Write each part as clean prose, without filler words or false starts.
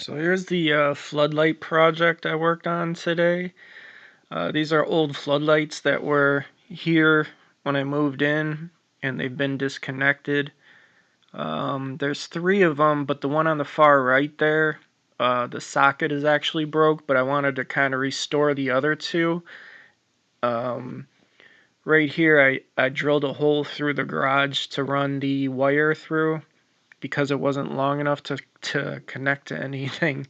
So here's the floodlight project I worked on today. These are old floodlights that were here when I moved in, and they've been disconnected. There's three of them, but the one on the far right there, the socket is actually broke, but I wanted to kind of restore the other two. Right here, I drilled a hole through the garage to run the wire through because it wasn't long enough to connect to anything.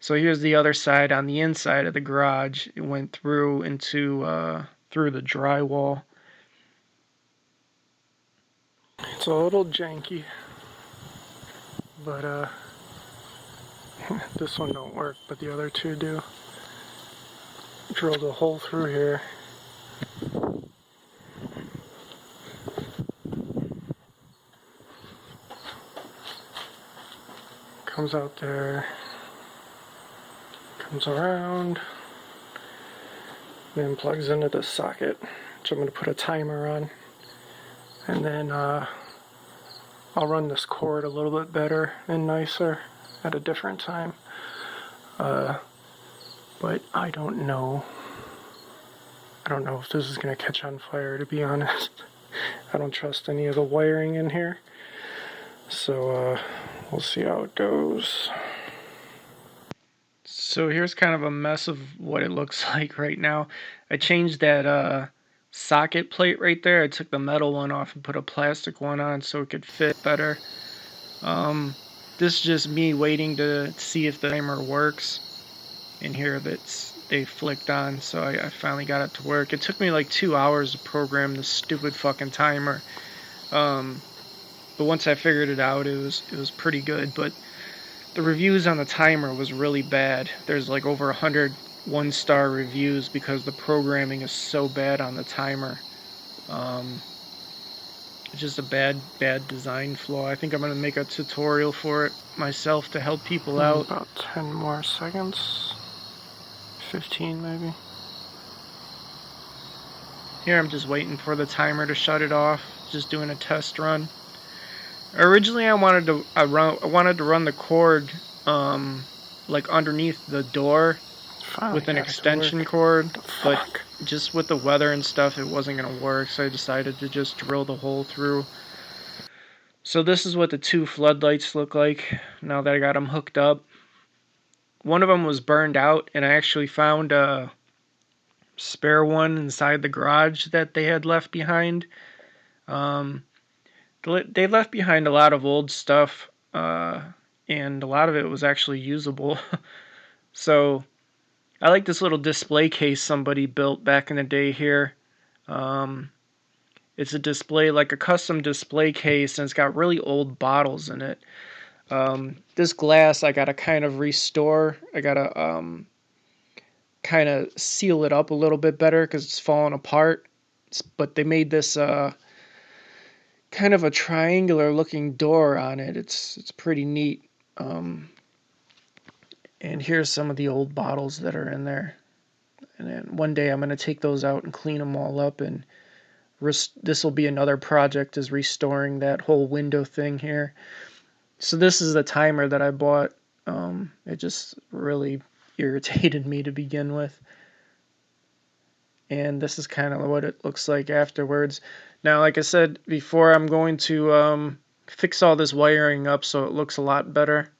So here's the other side on the inside of the garage. It went through through the drywall. It's a little janky, but this one don't work, but the other two do. Drilled a hole through here. Comes out there. Comes around. Then plugs into the socket, which I'm going to put a timer on. And then I'll run this cord a little bit better and nicer at a different time. But I don't know. I don't know if this is going to catch on fire, to be honest. I don't trust any of the wiring in here. So we'll see how it goes. So here's kind of a mess of what it looks like right now. I changed that socket plate right there. I took the metal one off and put a plastic one on so it could fit better. This is just me waiting to see if the timer works. And here they flicked on, so I finally got it to work. It took me like 2 hours to program this stupid fucking timer. But once I figured it out, it was pretty good. But the reviews on the timer was really bad. There's like over 100 one-star reviews because the programming is so bad on the timer. It's just a bad design flaw. I think I'm going to make a tutorial for it myself to help people out. About 10 more seconds. 15 maybe. Here I'm just waiting for the timer to shut it off. Just doing a test run. Originally I wanted to run the cord like underneath the door with an extension cord, but just with the weather and stuff it wasn't going to work, so I decided to just drill the hole through. So this is what the two floodlights look like now that I got them hooked up. One of them was burned out, and I actually found a spare one inside the garage that they had left behind. They left behind a lot of old stuff, and a lot of it was actually usable. So I like this little display case somebody built back in the day here. It's a display, like a custom display case, and it's got really old bottles in it. This glass I gotta kind of restore. I gotta kind of seal it up a little bit better because it's falling apart. But they made this kind of a triangular looking door on it. It's pretty neat. And here's some of the old bottles that are in there. And then one day I'm going to take those out and clean them all up, and this will be another project, is restoring that whole window thing here. So this is the timer that I bought. It just really irritated me to begin with. And this is kind of what it looks like afterwards. Now, like I said before, I'm going to fix all this wiring up so it looks a lot better.